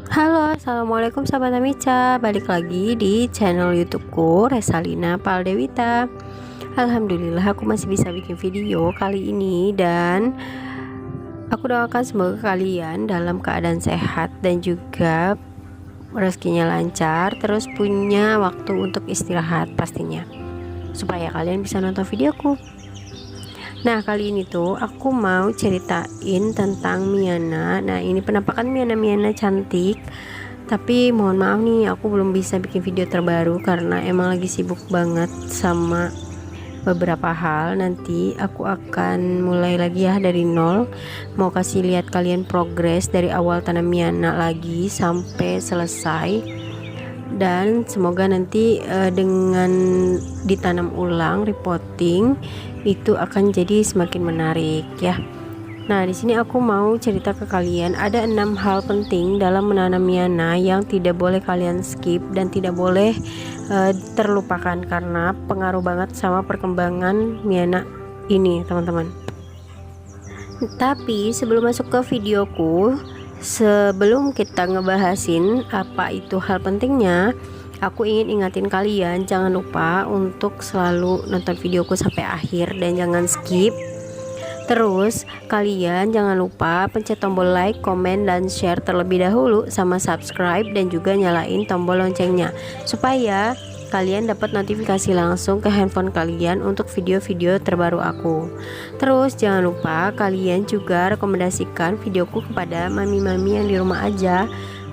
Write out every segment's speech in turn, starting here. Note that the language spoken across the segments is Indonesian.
Halo, assalamualaikum sahabat Amica. Balik lagi di channel YouTubeku Resalina Paldewita. Alhamdulillah aku masih bisa bikin video kali ini, dan aku doakan semoga kalian dalam keadaan sehat dan juga rezekinya lancar, terus punya waktu untuk istirahat pastinya, supaya kalian bisa nonton videoku. Nah, kali ini tuh aku mau ceritain tentang Miana. Nah, ini penampakan Miana cantik. Tapi mohon maaf nih, aku belum bisa bikin video terbaru karena emang lagi sibuk banget sama beberapa hal. Nanti aku akan mulai lagi ya dari nol. Mau kasih lihat kalian progres dari awal tanam Miana lagi sampai selesai. Dan semoga nanti dengan ditanam ulang, repotting, itu akan jadi semakin menarik ya. Nah, di sini aku mau cerita ke kalian ada 6 hal penting dalam menanam Miana yang tidak boleh kalian skip dan tidak boleh terlupakan karena pengaruh banget sama perkembangan Miana ini, teman-teman. Tapi sebelum masuk ke videoku, sebelum kita ngebahasin apa itu hal pentingnya, aku ingin ingatin kalian jangan lupa untuk selalu nonton videoku sampai akhir dan jangan skip. Terus kalian jangan lupa pencet tombol like, komen, dan share terlebih dahulu, sama subscribe dan juga nyalain tombol loncengnya supaya kalian dapat notifikasi langsung ke handphone kalian untuk video-video terbaru aku. Terus jangan lupa kalian juga rekomendasikan videoku kepada mami-mami yang di rumah aja,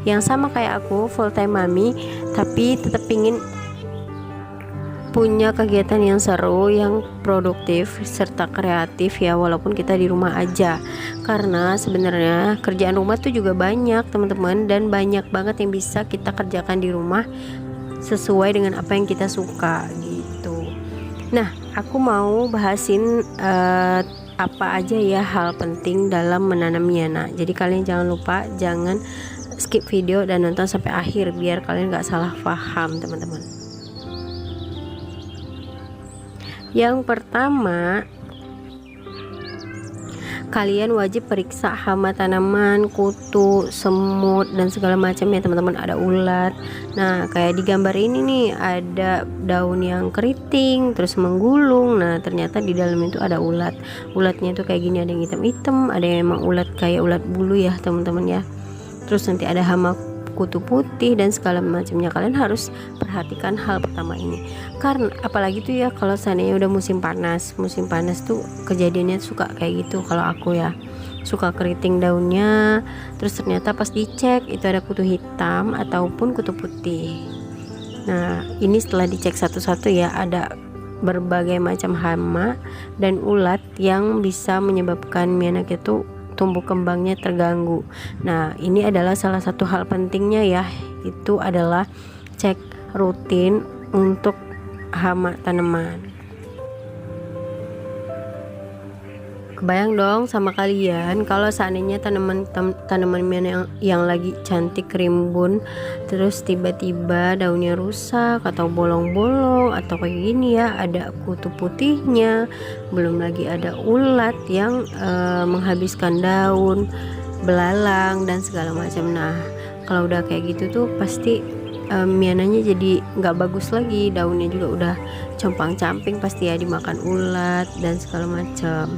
yang sama kayak aku full time mami tapi tetap pingin punya kegiatan yang seru, yang produktif serta kreatif ya, walaupun kita di rumah aja. Karena sebenarnya kerjaan rumah tuh juga banyak teman-teman, dan banyak banget yang bisa kita kerjakan di rumah sesuai dengan apa yang kita suka gitu. Nah, aku mau bahasin apa aja ya hal penting dalam menanam Miana. Jadi kalian jangan lupa, jangan skip video dan nonton sampai akhir biar kalian gak salah paham, teman-teman. Yang pertama, kalian wajib periksa hama tanaman, kutu, semut, dan segala macam ya teman-teman. Ada ulat. Nah, kayak di gambar ini nih, ada daun yang keriting terus menggulung. Nah, ternyata di dalam itu ada ulat. Ulatnya tuh kayak gini, ada yang hitam-hitam, ada yang emang ulat kayak ulat bulu ya teman-teman ya. Terus nanti ada hama kutu putih dan segala macamnya. Kalian harus perhatikan hal pertama ini, karena apalagi tuh ya kalau seandainya udah musim panas tuh kejadiannya suka kayak gitu. Kalau aku ya suka keriting daunnya, terus ternyata pas dicek itu ada kutu hitam ataupun kutu putih. Nah, ini setelah dicek satu-satu ya, ada berbagai macam hama dan ulat yang bisa menyebabkan Miana itu tumbuh kembangnya terganggu. Nah, ini adalah salah satu hal pentingnya ya, itu adalah cek rutin untuk hama tanaman. Kebayang dong sama kalian kalau seandainya tanaman Miana yang lagi cantik rimbun, terus tiba-tiba daunnya rusak atau bolong-bolong atau kayak gini ya, ada kutu putihnya, belum lagi ada ulat yang menghabiskan daun, belalang, dan segala macam. Nah, kalau udah kayak gitu tuh pasti Miananya jadi nggak bagus lagi, daunnya juga udah compang-camping pasti ya, dimakan ulat dan segala macam.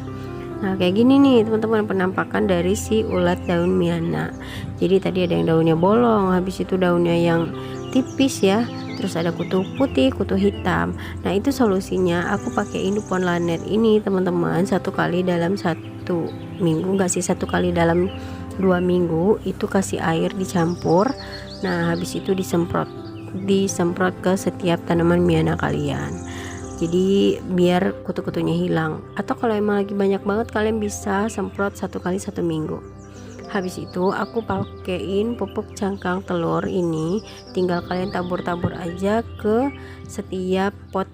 Nah, kayak gini nih teman-teman penampakan dari si ulat daun Miana. Jadi tadi ada yang daunnya bolong, habis itu daunnya yang tipis ya, terus ada kutu putih, kutu hitam. Nah, itu solusinya aku pakai Indupon Lanet ini teman-teman, 1 kali dalam 1 minggu, enggak sih, 1 kali dalam 2 minggu itu kasih air dicampur. Nah, habis itu disemprot ke setiap tanaman Miana kalian, jadi biar kutu-kutunya hilang. Atau kalau emang lagi banyak banget, kalian bisa semprot 1 kali 1 minggu. Habis itu aku pakein pupuk cangkang telur ini, tinggal kalian tabur-tabur aja ke setiap pot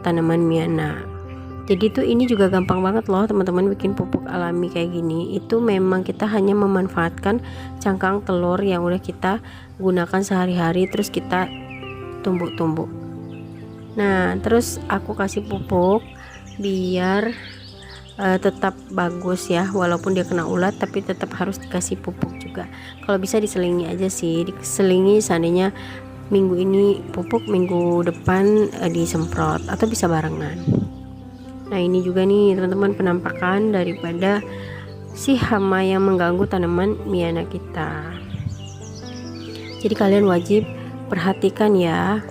tanaman Miana. Jadi tuh ini juga gampang banget loh teman-teman bikin pupuk alami kayak gini. Itu memang kita hanya memanfaatkan cangkang telur yang udah kita gunakan sehari-hari, terus kita tumbuk-tumbuk. Nah, terus aku kasih pupuk biar tetap bagus ya, walaupun dia kena ulat tapi tetap harus dikasih pupuk juga. Kalau bisa diselingi aja sih, diselingi seandainya minggu ini pupuk, minggu depan disemprot, atau bisa barengan. Nah ini juga nih teman-teman penampakan daripada si hama yang mengganggu tanaman Miana kita. Jadi kalian wajib perhatikan ya.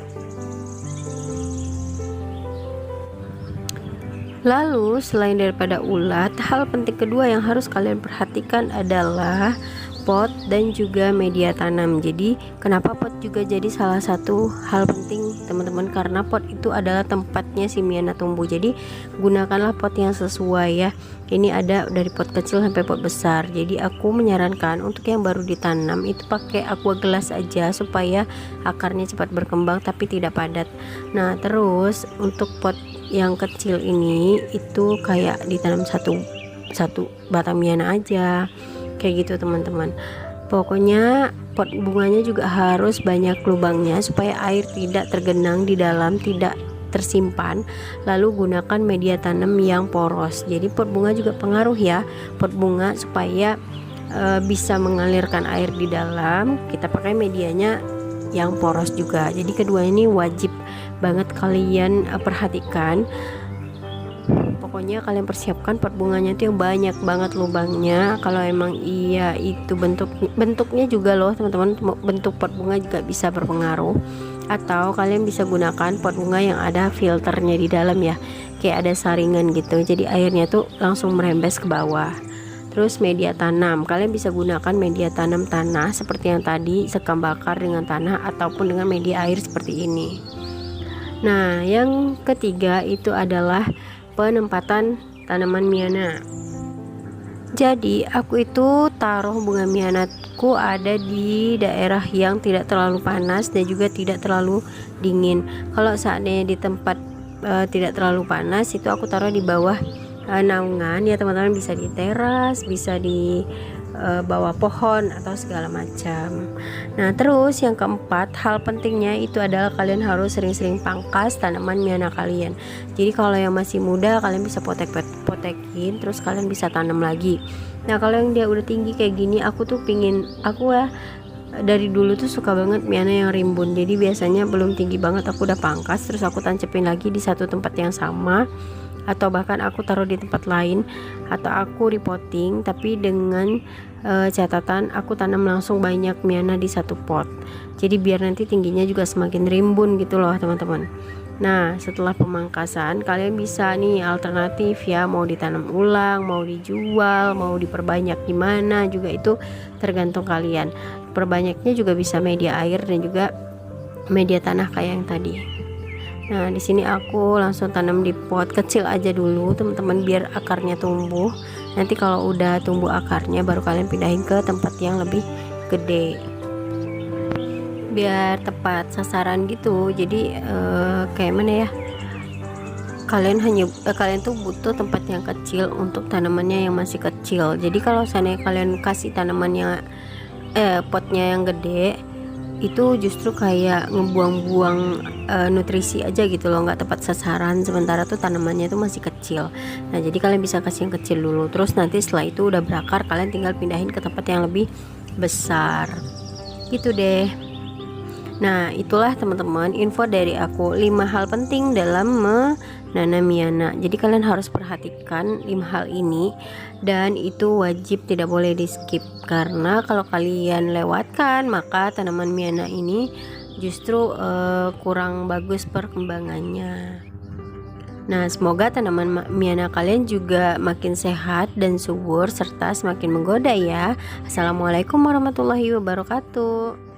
Lalu selain daripada ulat, hal penting kedua yang harus kalian perhatikan adalah pot dan juga media tanam. Jadi kenapa pot juga jadi salah satu hal penting teman-teman, karena pot itu adalah tempatnya si Miana tumbuh. Jadi gunakanlah pot yang sesuai ya. Ini ada dari pot kecil sampai pot besar. Jadi aku menyarankan untuk yang baru ditanam itu pakai aqua gelas aja supaya akarnya cepat berkembang tapi tidak padat. Nah terus untuk pot yang kecil ini itu kayak ditanam satu batang Miana aja, kayak gitu teman-teman. Pokoknya pot bunganya juga harus banyak lubangnya supaya air tidak tergenang di dalam, tidak tersimpan. Lalu gunakan media tanam yang poros. Jadi pot bunga juga pengaruh ya, pot bunga supaya bisa mengalirkan air di dalam, kita pakai medianya yang poros juga. Jadi kedua ini wajib banget kalian perhatikan. Pokoknya kalian persiapkan pot bunganya itu yang banyak banget lubangnya. Kalau emang iya itu bentuknya juga loh teman-teman, bentuk pot bunga juga bisa berpengaruh. Atau kalian bisa gunakan pot bunga yang ada filternya di dalam ya, kayak ada saringan gitu, jadi airnya tuh langsung merembes ke bawah. Terus media tanam, kalian bisa gunakan media tanam tanah seperti yang tadi, sekam bakar dengan tanah ataupun dengan media air seperti ini. Nah yang ketiga itu adalah penempatan tanaman Miana. Jadi aku itu taruh bunga Mianaku ada di daerah yang tidak terlalu panas dan juga tidak terlalu dingin. Kalau seandainya di tempat tidak terlalu panas, itu aku taruh di bawah naungan ya teman-teman, bisa di teras, bisa di bawah pohon atau segala macam. Nah terus yang keempat, hal pentingnya itu adalah kalian harus sering-sering pangkas tanaman Miana kalian. Jadi kalau yang masih muda kalian bisa potekin, terus kalian bisa tanam lagi. Nah kalau yang dia udah tinggi kayak gini, aku ya dari dulu tuh suka banget Miana yang rimbun. Jadi biasanya belum tinggi banget aku udah pangkas, terus aku tancepin lagi di satu tempat yang sama, atau bahkan aku taruh di tempat lain, atau aku repotting tapi dengan catatan aku tanam langsung banyak Miana di satu pot. Jadi biar nanti tingginya juga semakin rimbun gitu loh teman-teman. Nah setelah pemangkasan kalian bisa nih alternatif ya, mau ditanam ulang, mau dijual, mau diperbanyak gimana juga itu tergantung kalian. Perbanyaknya juga bisa media air dan juga media tanah kayak yang tadi. Nah di sini aku langsung tanam di pot kecil aja dulu teman-teman, biar akarnya tumbuh. Nanti kalau udah tumbuh akarnya baru kalian pindahin ke tempat yang lebih gede, biar tepat sasaran gitu. Jadi kayak mana ya, kalian tuh butuh tempat yang kecil untuk tanamannya yang masih kecil. Jadi kalau seandainya kalian kasih tanamannya potnya yang gede, itu justru kayak ngebuang-buang nutrisi aja gitu loh, nggak tepat sasaran, sementara tuh tanamannya tuh masih kecil. Nah jadi kalian bisa kasih yang kecil dulu, terus nanti setelah itu udah berakar kalian tinggal pindahin ke tempat yang lebih besar gitu deh. Nah itulah teman-teman info dari aku 5 hal penting dalam menanam Miana. Jadi kalian harus perhatikan 5 hal ini, dan itu wajib tidak boleh di skip, karena kalau kalian lewatkan maka tanaman Miana ini justru kurang bagus perkembangannya. Nah semoga tanaman Miana kalian juga makin sehat dan subur serta semakin menggoda ya. Assalamualaikum warahmatullahi wabarakatuh.